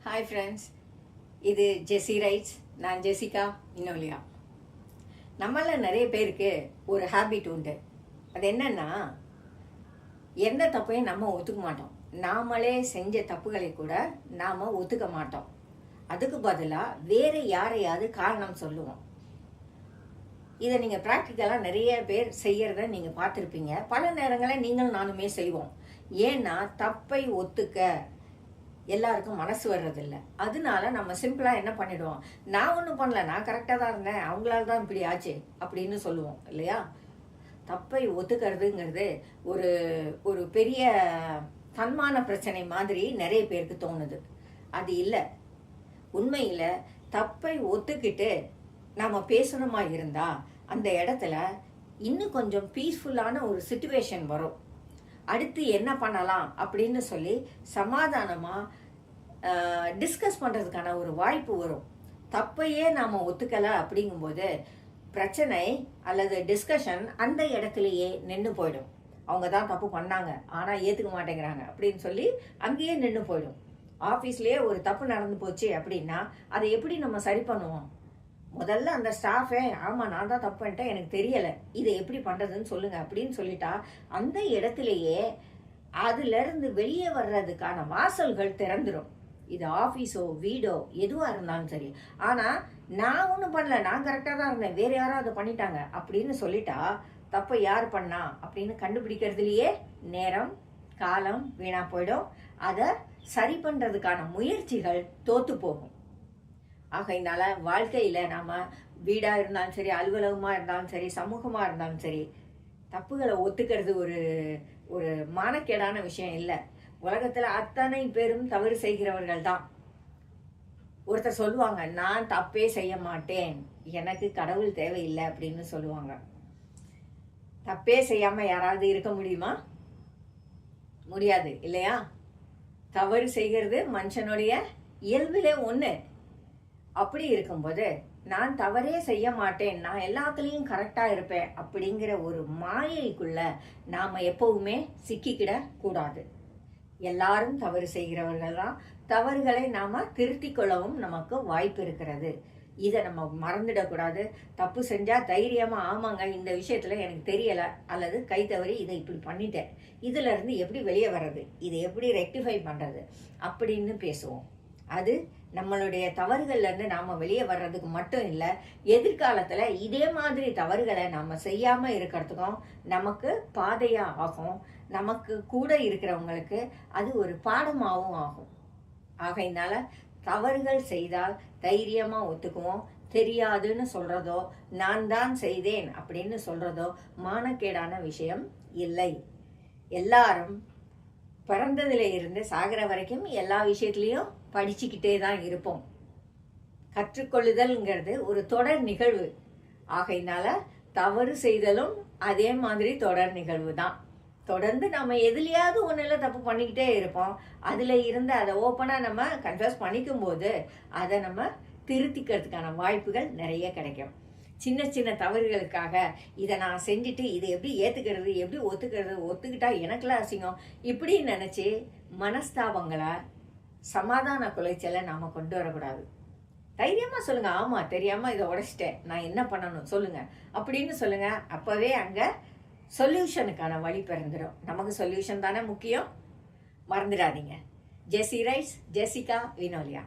Hi friends, இது ஜெஸி rights. நான் Jessica Vinolia. நம்மள நிறைய பேருக்கு ஒரு ஹேபிட் உண்டு. அது என்னன்னா, எந்த தப்பையும் நம்ம ஒத்துக்க மாட்டோம். நாமளே செஞ்ச தப்புகளை கூட நாம் ஒத்துக்க மாட்டோம். அதுக்கு பதிலாக வேற யாரையாவது காரணம் சொல்லுவோம். இதை நீங்கள் ப்ராக்டிக்கலாக நிறைய பேர் செய்யறத நீங்கள் பார்த்துருப்பீங்க. பல நேரங்களில் நீங்களும் நானுமே செய்வோம். ஏன்னா தப்பை ஒத்துக்க எல்லாருக்கும் மனசு வர்றதில்ல. அதனால நம்ம சிம்பிளாக என்ன பண்ணிடுவோம், நான் ஒன்றும் பண்ணல, நான் கரெக்டாக தான் இருந்தேன், அவங்களால தான் இப்படி ஆச்சு அப்படின்னு சொல்லுவோம் இல்லையா? தப்பை ஒத்துக்கிறதுங்கிறது ஒரு ஒரு பெரிய தன்மான பிரச்சனை மாதிரி நிறைய பேருக்கு தோணுது. அது இல்லை. உண்மையில் தப்பை ஒத்துக்கிட்டு நாம் பேசணுமா இருந்தால் அந்த இடத்துல இன்னும் கொஞ்சம் பீஸ்ஃபுல்லான ஒரு சிச்சுவேஷன் வரும். அடுத்து என்ன பண்ணலாம் அப்படின்னு சொல்லி சமாதானமாக டிஸ்கஸ் பண்ணுறதுக்கான ஒரு வாய்ப்பு வரும். தப்பையே நாம் ஒத்துக்கலை அப்படிங்கும்போது பிரச்சனை அல்லது டிஸ்கஷன் அந்த இடத்துலையே நின்று போயிடும். அவங்க தான் தப்பு பண்ணாங்க ஆனால் ஏற்றுக்க மாட்டேங்கிறாங்க அப்படின்னு சொல்லி அங்கேயே நின்று போயிடும். ஆஃபீஸ்லேயே ஒரு தப்பு நடந்து போச்சு அப்படின்னா அதை எப்படி நம்ம சரி பண்ணுவோம்? முதல்ல அந்த ஸ்டாஃபே, ஆமாம் நான் தான் தப்பு பண்ணிட்டேன், எனக்கு தெரியலை, இதை எப்படி பண்ணுறதுன்னு சொல்லுங்கள் அப்படின்னு சொல்லிட்டா அந்த இடத்துலையே அதுலேருந்து வெளியே வர்றதுக்கான வாசல்கள் திறந்துடும். இது ஆஃபீஸோ வீடோ எதுவாக இருந்தாலும் சரி. ஆனால் நான் ஒன்றும் பண்ணல, நான் கரெக்டாக தான் இருந்தேன், வேறு யாரும் அதை பண்ணிட்டாங்க அப்படின்னு சொல்லிட்டா தப்பை யார் பண்ணா அப்படின்னு கண்டுபிடிக்கிறதுலையே நேரம் காலம் வீணாக போயிடும். அதை சரி பண்ணுறதுக்கான முயற்சிகள் தோற்று போகும். ஆகையினால வாழ்க்கையில் நாம் வீடாக இருந்தாலும் சரி, அலுவலகமாக இருந்தாலும் சரி, சமூகமாக இருந்தாலும் சரி, தப்புகளை ஒத்துக்கிறது ஒரு ஒரு மானக்கேடான விஷயம் இல்லை. உலகத்தில் அத்தனை பேரும் தவறு செய்கிறவர்கள் தான். ஒருத்தர் சொல்லுவாங்க, நான் தப்பே செய்ய மாட்டேன், எனக்கு கடவுள் தேவையில்லை அப்படின்னு சொல்லுவாங்க. தப்பே செய்யாமல் யாராவது இருக்க முடியுமா? முடியாது இல்லையா? தவறு செய்கிறது மனுஷனுடைய இயல்பிலே ஒன்று. அப்படி இருக்கும்போது நான் தவறே செய்ய மாட்டேன், நான் எல்லாத்துலேயும் கரெக்டாக இருப்பேன் அப்படிங்கிற ஒரு மாயைக்குள்ள நாம் எப்பவுமே சிக்கிக்கிட கூடாது. எல்லாரும் தவறு செய்கிறவர்கள் தான். தவறுகளை நாம் திருத்திக் கொள்ளவும் நமக்கு வாய்ப்பு இருக்கிறது. இதை நம்ம மறந்துடக்கூடாது. தப்பு செஞ்சால் தைரியமாக, ஆமாங்க இந்த விஷயத்தில் எனக்கு தெரியலை அல்லது கை தவறி இதை இப்படி பண்ணிட்டேன், இதிலிருந்து எப்படி வெளியே வர்றது, இதை எப்படி ரெக்டிஃபை பண்ணுறது அப்படின்னு பேசுவோம். அது நம்மளுடைய தவறுகள்லேருந்து நாம் வெளியே வர்றதுக்கு மட்டும் இல்லை, எதிர்காலத்தில் இதே மாதிரி தவறுகளை நாம் செய்யாமல் இருக்கிறதுக்கும் நமக்கு பாதையாக ஆகும். நமக்கு கூட இருக்கிறவங்களுக்கு அது ஒரு பாடமாகவும் ஆகும். ஆகையினால தவறுகள் செய்தால் தைரியமாக ஒத்துக்குவோம். தெரியாதுன்னு சொல்கிறதோ, நான் தான் செய்தேன் அப்படின்னு சொல்கிறதோ மானக்கேடான விஷயம் இல்லை. எல்லாரும் பிறந்ததுல இருந்து சாகிற வரைக்கும் எல்லா விஷயத்துலையும் படிச்சுக்கிட்டே தான் இருப்போம். கற்றுக்கொள்ளுதல்ங்கிறது ஒரு தொடர் நிகழ்வு. ஆகையினால தவறு செய்தலும் அதே மாதிரி தொடர் நிகழ்வு தான். தொடர்ந்து நம்ம எதுலையாவது ஒன்றில் தப்பு பண்ணிக்கிட்டே இருப்போம். அதில் இருந்து அதை ஓப்பனாக நம்ம கன்ஃபஸ் பண்ணிக்கும் போது அதை நம்ம திருத்திக்கிறதுக்கான வாய்ப்புகள் நிறைய கிடைக்கும். சின்ன சின்ன தவறுகளுக்காக இதை நான் செஞ்சுட்டு இதை எப்படி ஏற்றுக்கிறது, எப்படி ஒத்துக்கிறது, ஒத்துக்கிட்டா எனக்குலாம் அசிங்கம் இப்படின்னு நினச்சி மனஸ்தாபங்களை, சமாதான குலைச்சலை நாம் கொண்டு வரக்கூடாது. தைரியமாக சொல்லுங்கள், ஆமாம் தெரியாமல் இதை உடைச்சிட்டேன், நான் என்ன பண்ணணும் சொல்லுங்கள் அப்படின்னு சொல்லுங்கள். அப்போவே அங்கே சொல்யூஷனுக்கான வழி பிறந்துடும். நமக்கு சொல்யூஷன் தானே முக்கியம். மறந்துடாதீங்க. ஜெஸி ரைட்ஸ், ஜெசிகா வினோலியா.